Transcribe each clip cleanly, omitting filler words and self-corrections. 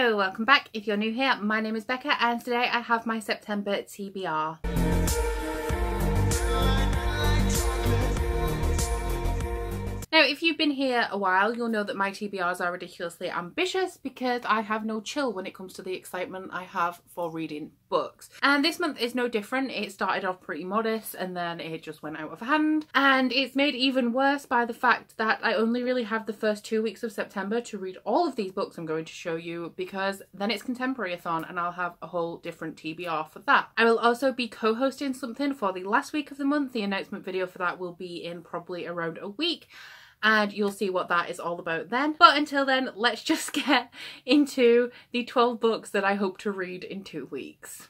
Hello, welcome back. If you're new here, my name is Becca and today I have my September TBR. Now, if you've been here a while, you'll know that my TBRs are ridiculously ambitious because I have no chill when it comes to the excitement I have for reading books. And this month is no different. It started off pretty modest and then it just went out of hand. And it's made even worse by the fact that I only really have the first 2 weeks of September to read all of these books I'm going to show you, because then it's Contemporary-a-thon and I'll have a whole different TBR for that. I will also be co-hosting something for the last week of the month. The announcement video for that will be in probably around a week, and you'll see what that is all about then. But until then, let's just get into the 12 books that I hope to read in 2 weeks.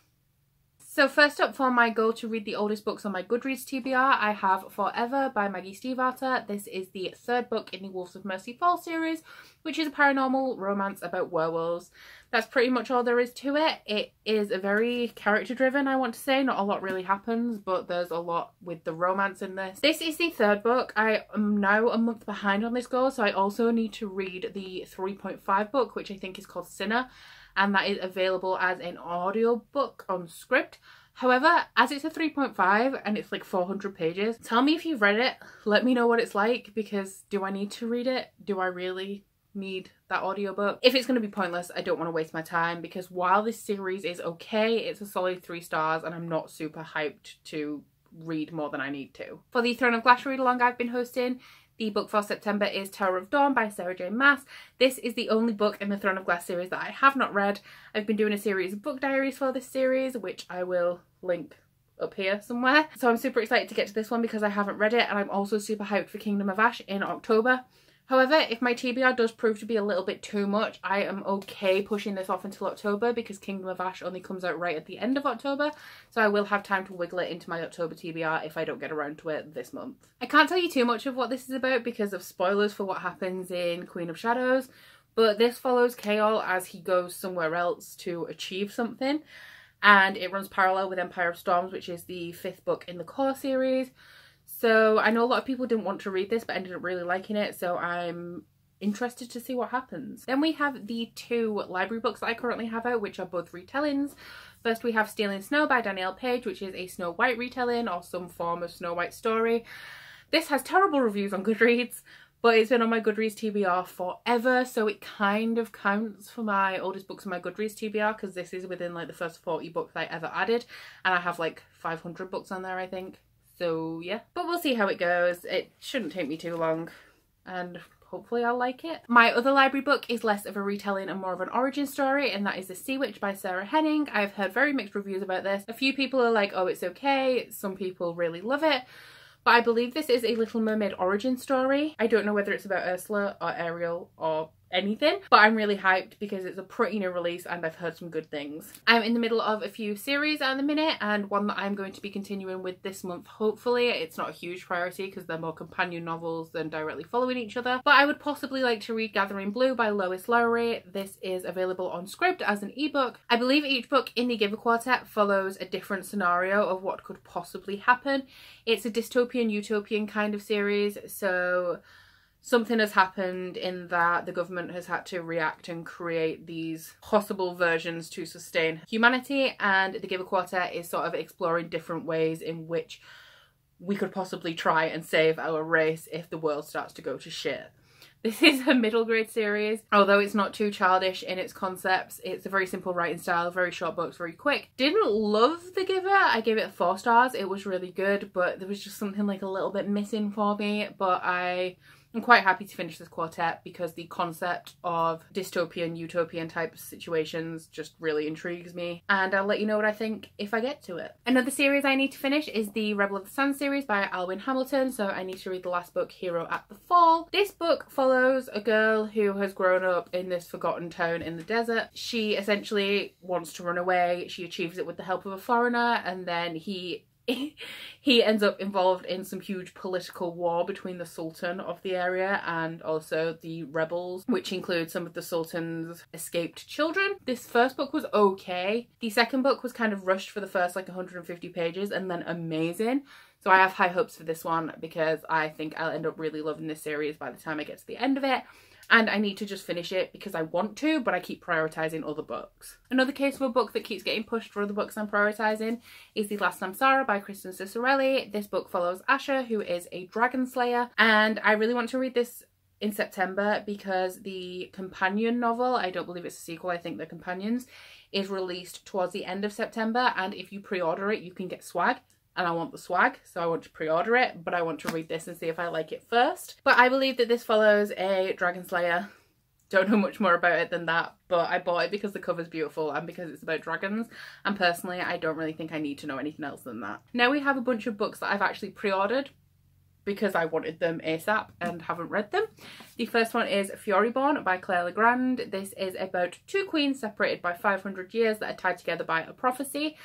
So first up, for my goal to read the oldest books on my Goodreads TBR, I have Forever by Maggie Stiefvater. This is the third book in the Wolves of Mercy Fall series, which is a paranormal romance about werewolves. That's pretty much all there is to it. It is a very character driven, I want to say. Not a lot really happens, but there's a lot with the romance in this. This is the third book. I am now a month behind on this goal, so I also need to read the 3.5 book, which I think is called Sinner, and that is available as an audiobook on Script. However, as it's a 3.5 and it's like 400 pages, tell me if you've read it. Let me know what it's like, because do I need to read it? Do I really need that audiobook? If it's going to be pointless, I don't want to waste my time, because while this series is okay, it's a solid 3 stars and I'm not super hyped to read more than I need to. For the Throne of Glass read along I've been hosting, the book for September is Tower of Dawn by Sarah J Maas. This is the only book in the Throne of Glass series that I have not read. I've been doing a series of book diaries for this series, which I will link up here somewhere. So I'm super excited to get to this one because I haven't read it, and I'm also super hyped for Kingdom of Ash in October. However, if my TBR does prove to be a little bit too much, I am okay pushing this off until October, because Kingdom of Ash only comes out right at the end of October, so I will have time to wiggle it into my October TBR if I don't get around to it this month. I can't tell you too much of what this is about because of spoilers for what happens in Queen of Shadows, but this follows Chaol as he goes somewhere else to achieve something, and it runs parallel with Empire of Storms, which is the 5th book in the core series. So I know a lot of people didn't want to read this but ended up really liking it, so I'm interested to see what happens. Then we have the 2 library books that I currently have out, which are both retellings. First we have Stealing Snow by Danielle Page, which is a Snow White retelling or some form of Snow White story. This has terrible reviews on Goodreads, but it's been on my Goodreads TBR forever, so it kind of counts for my oldest books on my Goodreads TBR, because this is within like the first 40 books I ever added, and I have like 500 books on there, I think. So yeah, but we'll see how it goes. It shouldn't take me too long and hopefully I'll like it. My other library book is less of a retelling and more of an origin story, and that is The Sea Witch by Sarah Henning. I've heard very mixed reviews about this. A few people are like, oh, it's okay. Some people really love it. But I believe this is a Little Mermaid origin story. I don't know whether it's about Ursula or Ariel or anything, but I'm really hyped because it's a pretty new release and I've heard some good things. I'm in the middle of a few series at the minute, and one that I'm going to be continuing with this month, hopefully. It's not a huge priority because they're more companion novels than directly following each other, but I would possibly like to read Gathering Blue by Lois Lowry. This is available on Script as an ebook. I believe each book in the Giver Quartet follows a different scenario of what could possibly happen. It's a dystopian utopian kind of series, so something has happened in that the government has had to react and create these possible versions to sustain humanity, and the Giver Quartet is sort of exploring different ways in which we could possibly try and save our race if the world starts to go to shit. This is a middle grade series, although it's not too childish in its concepts. It's a very simple writing style, very short books, very quick. Didn't love The Giver. I gave it 4 stars. It was really good, but there was just something like a little bit missing for me. But I'm quite happy to finish this quartet because the concept of dystopian, utopian type situations just really intrigues me, and I'll let you know what I think if I get to it. Another series I need to finish is the Rebel of the Sun series by Alwyn Hamilton, so I need to read the last book, Hero at the Fall. This book follows a girl who has grown up in this forgotten town in the desert. She essentially wants to run away. She achieves it with the help of a foreigner, and then he ends up involved in some huge political war between the Sultan of the area and also the rebels, which include some of the Sultan's escaped children. This first book was okay. The second book was kind of rushed for the first like 150 pages and then amazing. So I have high hopes for this one because I think I'll end up really loving this series by the time I get to the end of it. and I need to just finish it because I want to, but I keep prioritising other books. Another case of a book that keeps getting pushed for other books I'm prioritising is The Last Samsara by Kristen Cicerelli. This book follows Asha, who is a dragon slayer, and I really want to read this in September because the companion novel, I don't believe it's a sequel, I think they're companions, is released towards the end of September, and if you pre-order it you can get swag, and I want the swag, so I want to pre-order it, but I want to read this and see if I like it first. But I believe that this follows a dragon slayer. Don't know much more about it than that, but I bought it because the cover's beautiful and because it's about dragons, and personally I don't really think I need to know anything else than that. Now we have a bunch of books that I've actually pre-ordered because I wanted them ASAP and haven't read them. The first one is Furyborn by Claire Legrand. This is about two queens separated by 500 years that are tied together by a prophecy.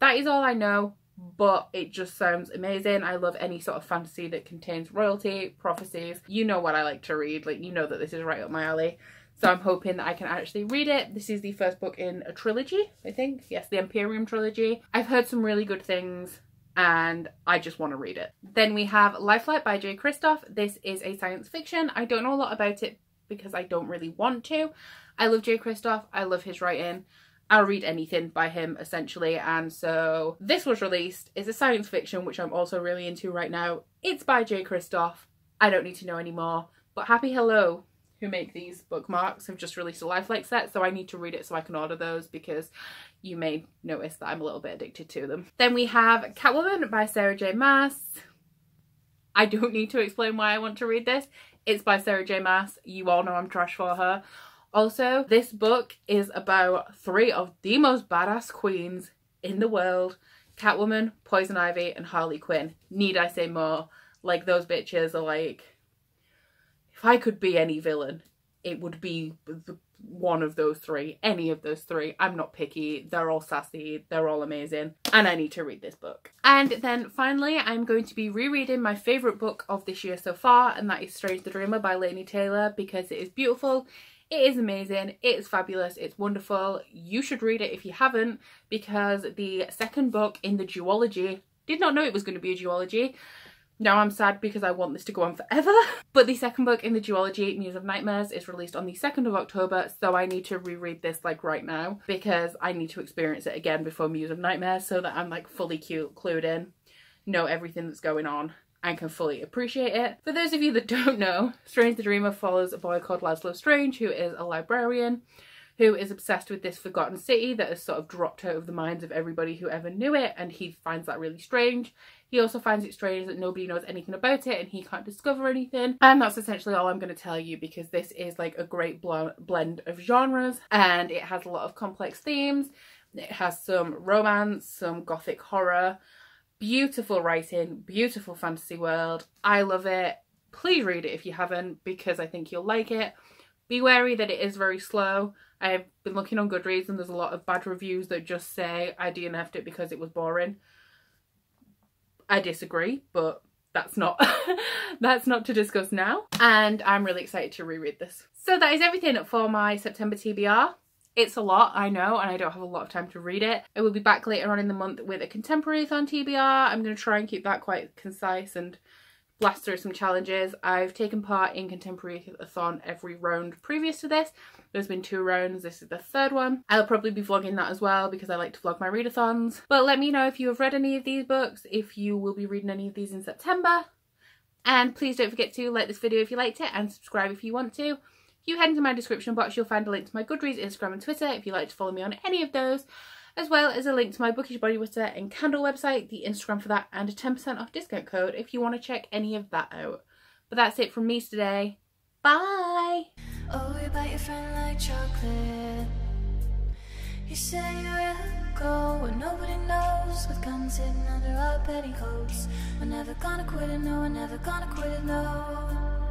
That is all I know, but it just sounds amazing. I love any sort of fantasy that contains royalty, prophecies. You know what I like to read, like you know that this is right up my alley. So I'm hoping that I can actually read it. This is the first book in a trilogy, I think. Yes, the Imperium trilogy. I've heard some really good things and I just want to read it. Then we have Lifelight by J. Kristoff. This is a science fiction. I don't know a lot about it because I don't really want to. I love J. Kristoff. I love his writing. I'll read anything by him essentially, and so this was released. It's a science fiction which I'm also really into right now. It's by J. Kristoff. I don't need to know anymore, but Happy Hello, who make these bookmarks, have just released a Lifelike set, so I need to read it so I can order those because you may notice that I'm a little bit addicted to them. Then we have Catwoman by Sarah J. Maas. I don't need to explain why I want to read this. It's by Sarah J. Maas. You all know I'm trash for her. Also, this book is about three of the most badass queens in the world. Catwoman, Poison Ivy, and Harley Quinn. Need I say more? Like, those bitches are like, if I could be any villain, it would be one of those three. Any of those three. I'm not picky. They're all sassy. They're all amazing. And I need to read this book. And then finally, I'm going to be rereading my favourite book of this year so far, and that is Strange the Dreamer by Laini Taylor, because it is beautiful. It is amazing, it is fabulous, it's wonderful. You should read it if you haven't, because the second book in the duology, did not know it was going to be a duology. Now I'm sad because I want this to go on forever. But the second book in the duology, Muse of Nightmares, is released on the 2nd of October, so I need to reread this like right now because I need to experience it again before Muse of Nightmares so that I'm like fully clued in, know everything that's going on, and can fully appreciate it. For those of you that don't know, Strange the Dreamer follows a boy called Laszlo Strange, who is a librarian who is obsessed with this forgotten city that has sort of dropped out of the minds of everybody who ever knew it, and he finds that really strange. He also finds it strange that nobody knows anything about it and he can't discover anything. And that's essentially all I'm going to tell you, because this is like a great blend of genres, and it has a lot of complex themes. It has some romance, some gothic horror, beautiful writing, beautiful fantasy world. I love it. Please read it if you haven't, because I think you'll like it. Be wary that it is very slow. I've been looking on Goodreads and there's a lot of bad reviews that just say I DNF'd it because it was boring. I disagree, but that's not that's not to discuss now. And I'm really excited to reread this. So that is everything for my September TBR. It's a lot, I know, and I don't have a lot of time to read it. I will be back later on in the month with a contemporary-thon TBR. I'm going to try and keep that quite concise and blast through some challenges. I've taken part in contemporary-thon every round previous to this. There's been 2 rounds, this is the 3rd one. I'll probably be vlogging that as well because I like to vlog my readathons. But let me know if you have read any of these books, if you will be reading any of these in September. And please don't forget to like this video if you liked it and subscribe if you want to. If you head into my description box, you'll find a link to my Goodreads, Instagram and Twitter if you'd like to follow me on any of those, as well as a link to my Bookish body butter and candle website, the Instagram for that, and a 10% off discount code if you want to check any of that out. But that's it from me today. Bye! Oh, you bite your friend like chocolate. You say you'll go where nobody knows, with guns hidden under our petticoats. We're never gonna quit it, no, we're never gonna quit it, no.